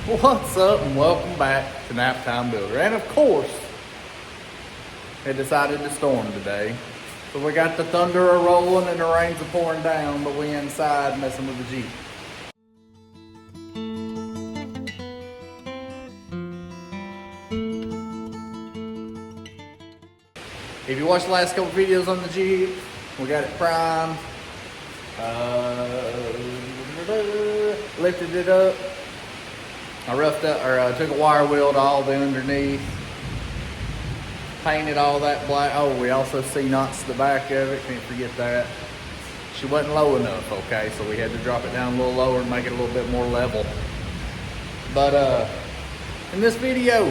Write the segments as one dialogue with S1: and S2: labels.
S1: What's up and welcome back to Naptime Builder. And of course, it decided to storm today. So we got the thunder a-rolling and the rains are pouring down, but we inside messing with the Jeep. If you watched the last couple videos on the Jeep, we got it primed. Lifted it up. I roughed up, took a wire wheel to all the underneath. Painted all that black. Oh, we also see knots to the back of it. Can't forget that. She wasn't low enough, okay? So we had to drop it down a little lower and make it a little bit more level. But in this video,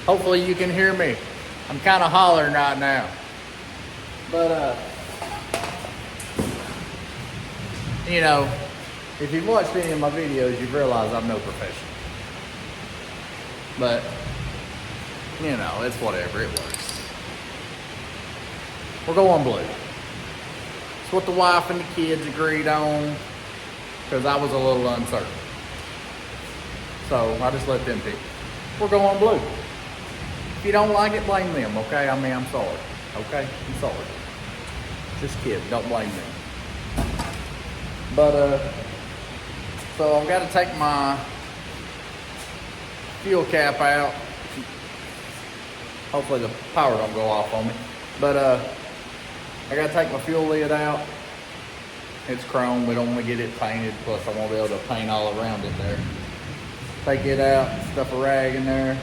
S1: hopefully you can hear me. I'm kind of hollering right now. But, you know, if you've watched any of my videos, you've realized I'm no professional. But, you know, it's whatever, it works. We're going blue. It's what the wife and the kids agreed on, because I was a little uncertain. So I just let them pick. We're going blue. If you don't like it, blame them, okay? I mean, I'm sorry, okay? I'm sorry. Just kidding, don't blame them. But, so I've got to take my fuel cap out. Hopefully the power don't go off on me. But, I got to take my fuel lid out. It's chrome, we don't want to get it painted, plus I won't be able to paint all around it there. Take it out, stuff a rag in there.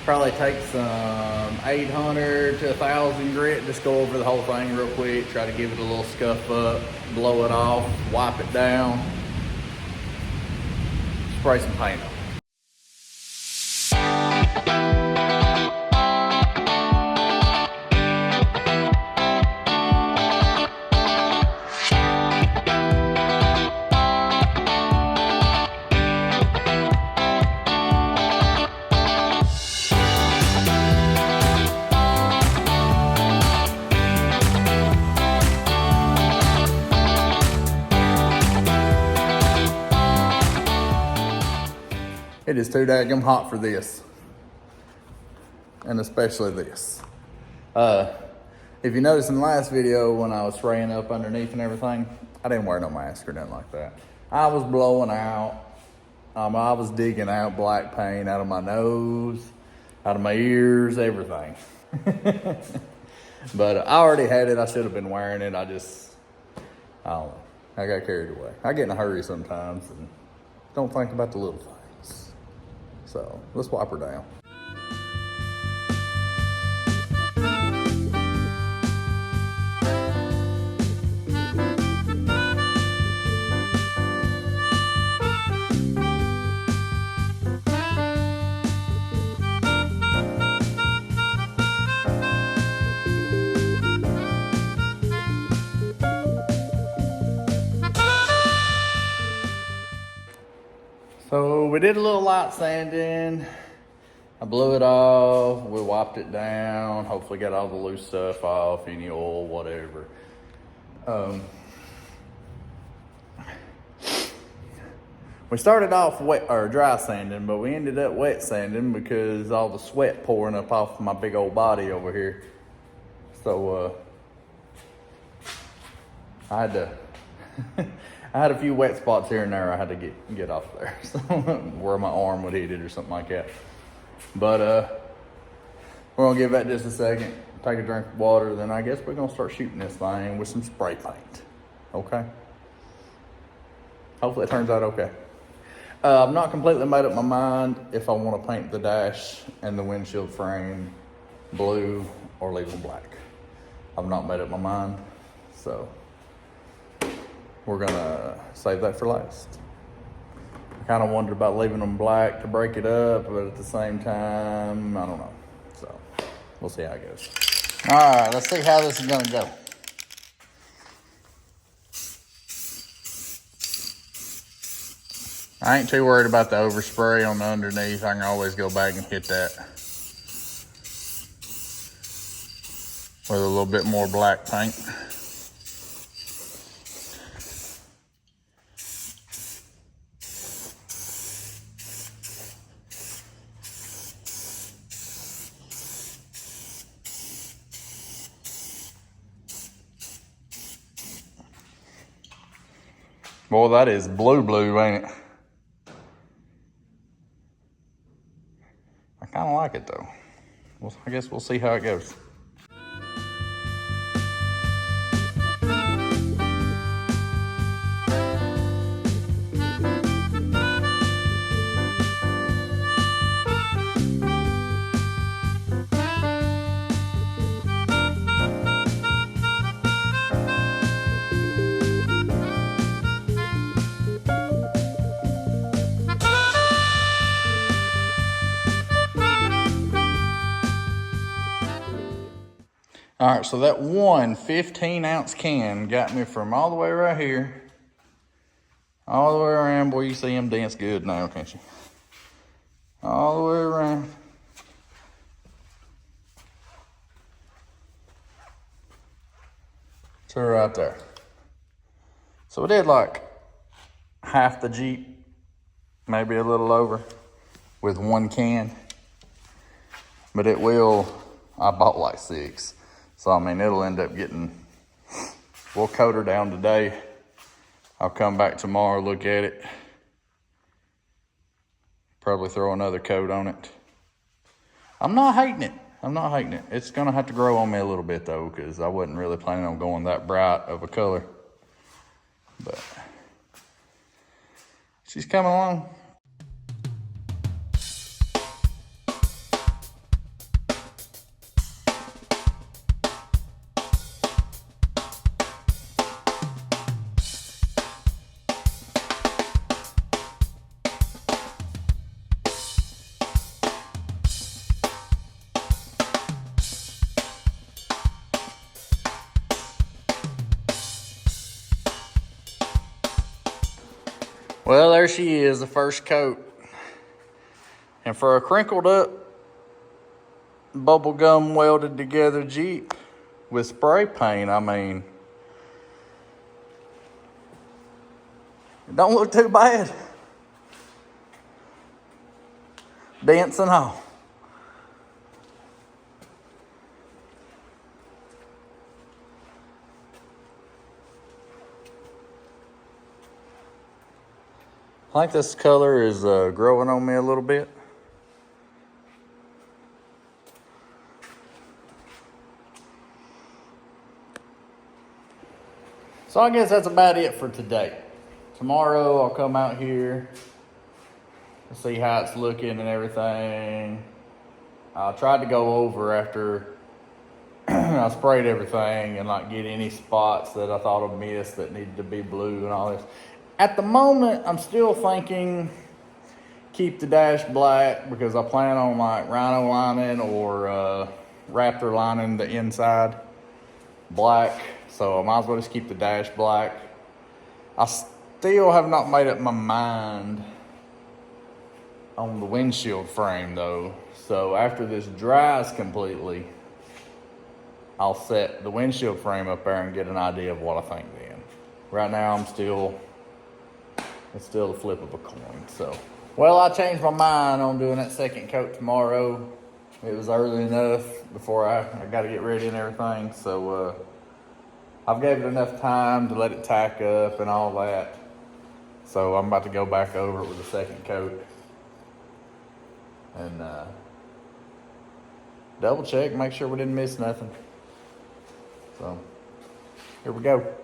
S1: Probably take some 800 to 1,000 grit, just go over the whole thing real quick, try to give it a little scuff up, blow it off, wipe it down, spray some paint on it. It is too daggum hot for this. And especially this. If you noticed in the last video when I was spraying up underneath and everything, I didn't wear no mask or nothing like that. I was blowing out. I was digging out black paint out of my nose, out of my ears, everything. But I already had it. I should have been wearing it. I don't know. I got carried away. I get in a hurry sometimes and don't think about the little things. So let's wipe her down. So we did a little light sanding. I blew it off. We wiped it down. Hopefully got all the loose stuff off, any oil, whatever. We started off wet or dry sanding, but we ended up wet sanding because all the sweat pouring up off my big old body over here. So I had to. I had a few wet spots here and there I had to get off there, so where my arm would hit it or something like that. But we're gonna give that just a second, take a drink of water, then I guess we're gonna start shooting this thing with some spray paint, okay? Hopefully it turns out okay. I've not completely made up my mind if I wanna paint the dash and the windshield frame blue or leave them black. I've not made up my mind, so we're gonna save that for last. I kind of wondered about leaving them black to break it up, but at the same time, I don't know. So we'll see how it goes. All right, let's see how this is gonna go. I ain't too worried about the overspray on the underneath. I can always go back and hit that with a little bit more black paint. Boy, that is blue, ain't it? I kind of like it though. Well, I guess we'll see how it goes. All right, so that one 15-ounce can got me from all the way right here, all the way around. Boy, you see him dance good now, can't you? All the way around. To right there. So we did like half the Jeep, maybe a little over, with one can. But it will, I bought like 6. So, I mean, it'll end up getting, we'll coat her down today. I'll come back tomorrow, look at it. Probably throw another coat on it. I'm not hating it. It's going to have to grow on me a little bit, though, because I wasn't really planning on going that bright of a color. But she's coming along. Well, there she is, the first coat. And for a crinkled up, bubblegum welded together Jeep with spray paint, I mean, it don't look too bad. Dents and all. I think this color is growing on me a little bit. So I guess that's about it for today. Tomorrow I'll come out here to see how it's looking and everything. I tried to go over after I sprayed everything and not get any spots that I thought of missed that needed to be blue and all this. At the moment, I'm still thinking keep the dash black because I plan on like rhino lining or raptor lining the inside black. So I might as well just keep the dash black. I still have not made up my mind on the windshield frame though. So after this dries completely, I'll set the windshield frame up there and get an idea of what I think then. Right now it's still the flip of a coin, so. Well, I changed my mind on doing that second coat tomorrow. It was early enough before I got to get ready and everything, so I've gave it enough time to let it tack up and all that. So I'm about to go back over it with a second coat and double check, make sure we didn't miss nothing. So here we go.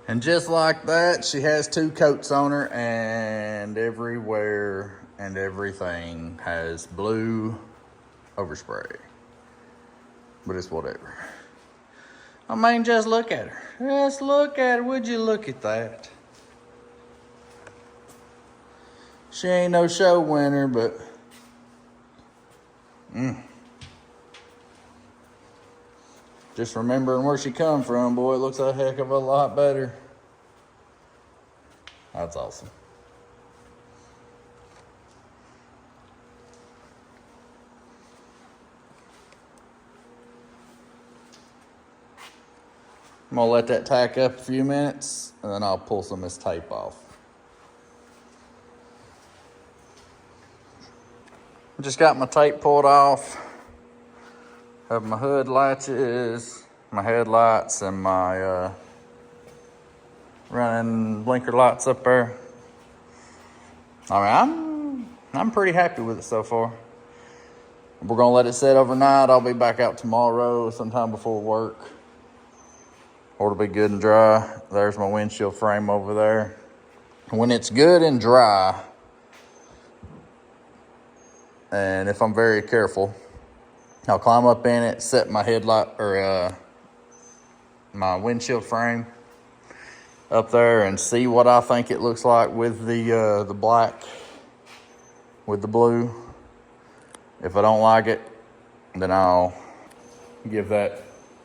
S1: And just like that, she has 2 coats on her, and everywhere and everything has blue overspray. But it's whatever. I mean, just look at her. Just look at her. Would you look at that? She ain't no show winner, but just remembering where she come from, boy, it looks a heck of a lot better. That's awesome. I'm gonna let that tack up a few minutes and then I'll pull some of this tape off. Just got my tape pulled off. Have my hood latches, my headlights, and my running blinker lights up there. I mean, I'm pretty happy with it so far. We're gonna let it sit overnight. I'll be back out tomorrow sometime before work. Or it'll be good and dry. There's my windshield frame over there. When it's good and dry, and if I'm very careful, I'll climb up in it, set my headlight or my windshield frame up there and see what I think it looks like with the black, with the blue. If I don't like it, then I'll give that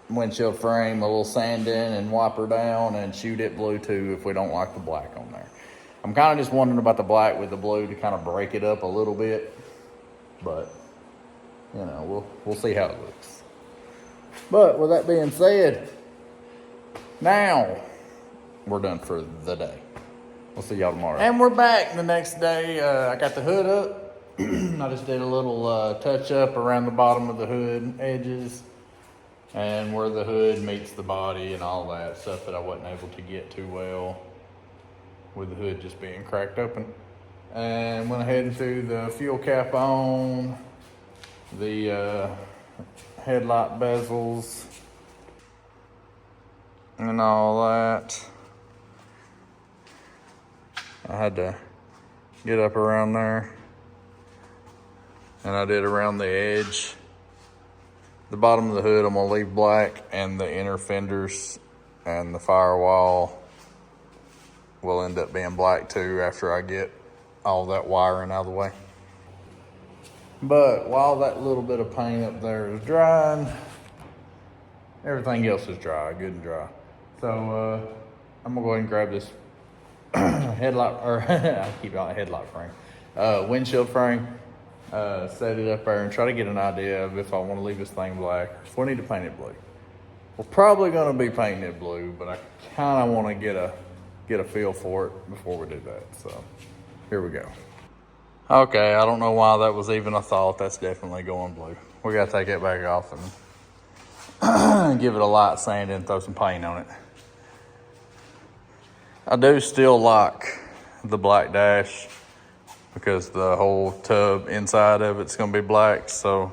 S1: windshield frame a little sand in and wipe her down and shoot it blue too if we don't like the black on there. I'm kind of just wondering about the black with the blue to kind of break it up a little bit, but you know, we'll see how it looks. But with that being said, now we're done for the day. We'll see y'all tomorrow. And we're back the next day. I got the hood up. I just did a little touch up around the bottom of the hood edges and where the hood meets the body and all that stuff that I wasn't able to get too well with the hood just being cracked open. And went ahead and threw the fuel cap on, the headlight bezels and all that. I had to get up around there, and I did around the edge. The bottom of the hood I'm gonna leave black, and the inner fenders and the firewall will end up being black too after I get all that wiring out of the way. But while that little bit of paint up there is drying, everything else is dry, good and dry. So I'm gonna go ahead and grab this headlight, or I keep calling it headlight frame, windshield frame, set it up there and try to get an idea of if I want to leave this thing black, if we need to paint it blue. We're probably gonna be painting it blue, but I kind of want to get a feel for it before we do that. So here we go. Okay, I don't know why that was even a thought. That's definitely going blue. We gotta take it back off and give it a light sand and throw some paint on it. I do still like the black dash because the whole tub inside of it's gonna be black, so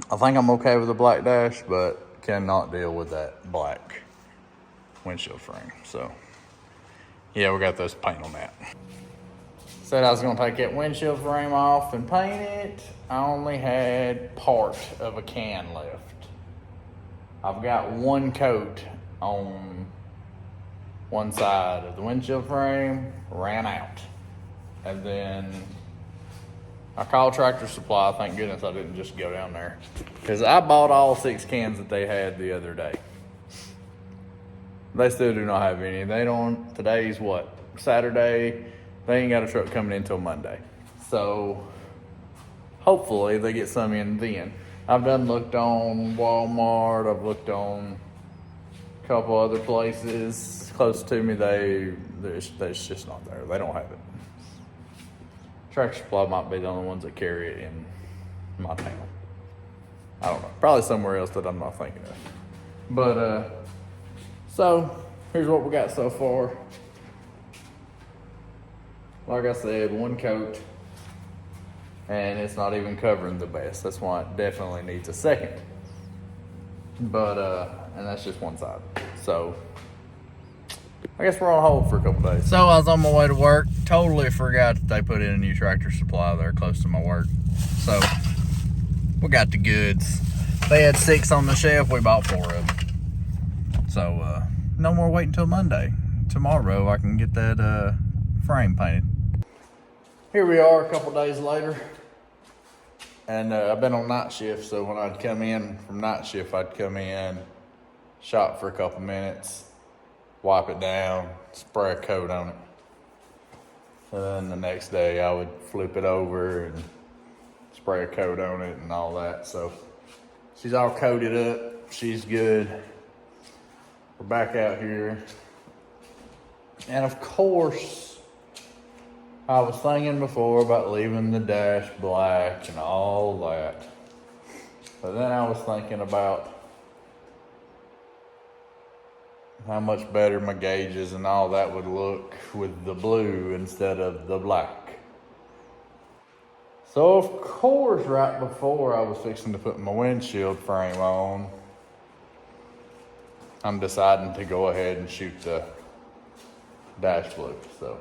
S1: I think I'm okay with the black dash, but cannot deal with that black windshield frame. So yeah, we got this paint on that. Said I was gonna take that windshield frame off and paint it. I only had part of a can left. I've got one coat on one side of the windshield frame, ran out. And then I called Tractor Supply. Thank goodness I didn't just go down there, because I bought all 6 cans that they had the other day. They still do not have any. They don't, today's what, Saturday? They ain't got a truck coming in till Monday. So hopefully they get some in then. I've done looked on Walmart, I've looked on a couple other places close to me. It's just not there. They don't have it. Tractor Supply might be the only ones that carry it in my town. I don't know. Probably somewhere else that I'm not thinking of. But so here's what we got so far. Like I said, one coat, and it's not even covering the best. That's why it definitely needs a second. But and that's just one side. So I guess we're on hold for a couple days. So I was on my way to work. Totally forgot that they put in a new Tractor Supply there close to my work. So we got the goods. They had 6 on the shelf. We bought 4 of them. So no more waiting until Monday. Tomorrow I can get that frame painted. Here we are a couple days later. And I've been on night shift, so when I'd come in from night shift, I'd come in, shop for a couple minutes, wipe it down, spray a coat on it. And then the next day I would flip it over and spray a coat on it and all that. So she's all coated up. she's good. We're back out here. And of course, I was thinking before about leaving the dash black and all that. But then I was thinking about how much better my gauges and all that would look with the blue instead of the black. So of course, right before I was fixing to put my windshield frame on, I'm deciding to go ahead and shoot the dash blue. So,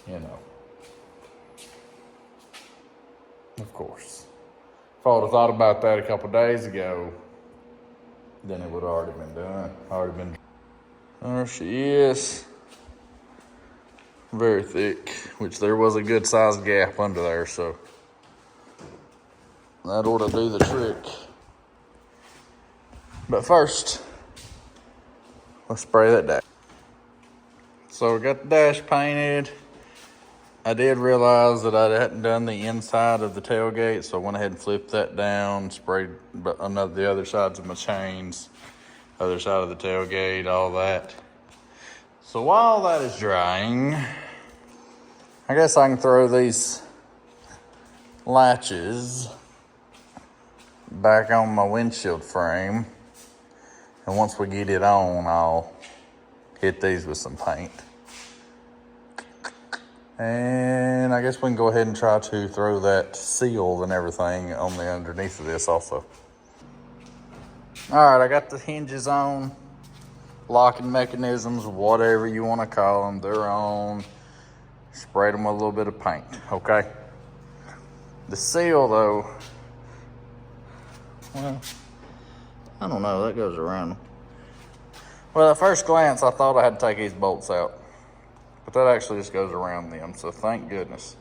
S1: you know, of course. If I would have thought about that a couple days ago, then it would have already been done. There she is. Very thick, which there was a good sized gap under there, so that ought to do the trick. But first, let's spray that dash. So we got the dash painted. I did realize that I hadn't done the inside of the tailgate, so I went ahead and flipped that down, sprayed the other sides of my chains, other side of the tailgate, all that. So while that is drying, I guess I can throw these latches back on my windshield frame. And once we get it on, I'll hit these with some paint. And I guess we can go ahead and try to throw that seal and everything on the underneath of this also. All right, I got the hinges on, locking mechanisms, whatever you want to call them, they're on. Sprayed them with a little bit of paint, okay? The seal though, well, I don't know, that goes around. Well, at first glance, I thought I had to take these bolts out. But that actually just goes around them, so thank goodness.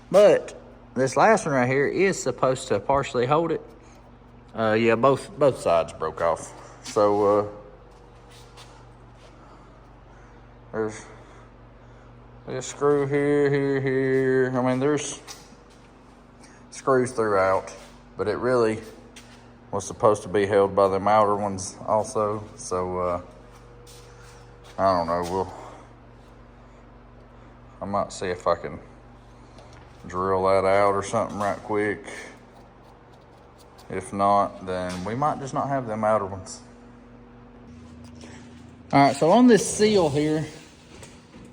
S1: But this last one right here is supposed to partially hold it. Yeah, both sides broke off. So there's a screw here. I mean, there's screws throughout, but it really was supposed to be held by them outer ones also. So I don't know. I might see if I can drill that out or something right quick. If not, then we might just not have them outer ones. All right, so on this seal here,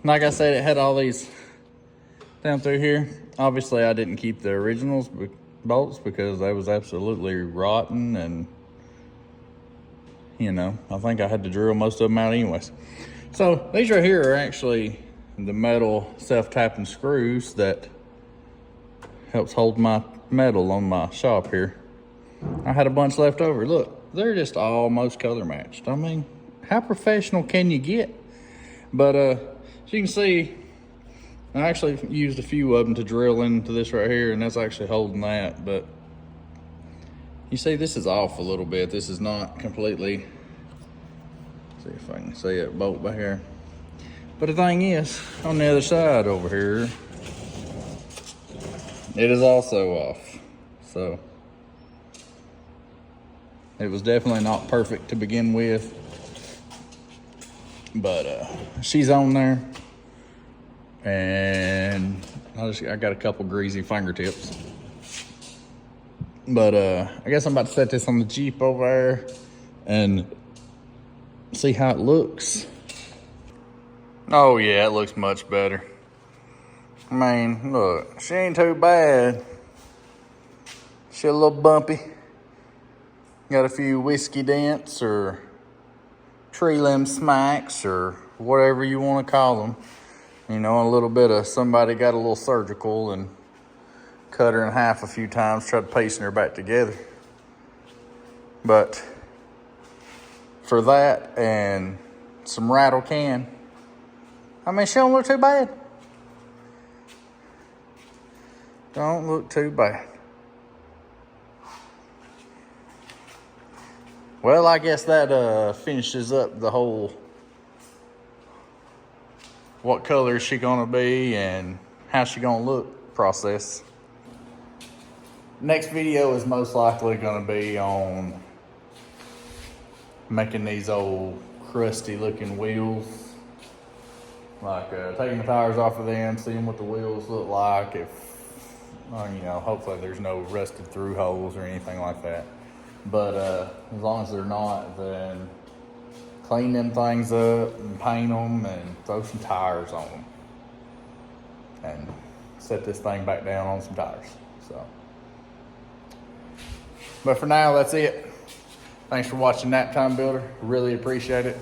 S1: like I said, it had all these down through here. Obviously, I didn't keep the originals bolts because they was absolutely rotten, and you know, I think I had to drill most of them out anyways. So these right here are actually the metal self-tapping screws that helps hold my metal on my shop here. I had a bunch left over. Look, they're just almost color matched. I mean, how professional can you get? But as you can see, I actually used a few of them to drill into this right here, and that's actually holding that. But you see, this is off a little bit. This is not completely, see if I can see it bolt back here. But the thing is, on the other side over here, it is also off. So it was definitely not perfect to begin with. But she's on there. And I got a couple greasy fingertips. But I guess I'm about to set this on the Jeep over there and see how it looks. Oh yeah, it looks much better. I mean, look, she ain't too bad. She a little bumpy. Got a few whiskey dents or tree limb smacks or whatever you want to call them. You know, a little bit of somebody got a little surgical and cut her in half a few times, tried piecing her back together. But for that and some Rattle can, I mean, she don't look too bad. Don't look too bad. Well, I guess that finishes up the whole what color is she gonna be and how she gonna look process. Next video is most likely gonna be on making these old crusty looking wheels. Like taking the tires off of them, seeing what the wheels look like. If, you know, hopefully there's no rusted through holes or anything like that. But as long as they're not, then clean them things up and paint them and throw some tires on them. And set this thing back down on some tires. So, but for now, that's it. Thanks for watching Naptime Builder. Really appreciate it.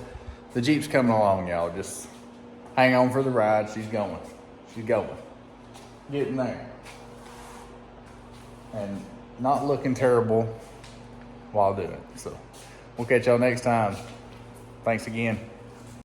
S1: The Jeep's coming along, y'all. Just hang on for the ride. She's going. She's going. Getting there. And not looking terrible while doing it. So, we'll catch y'all next time. Thanks again.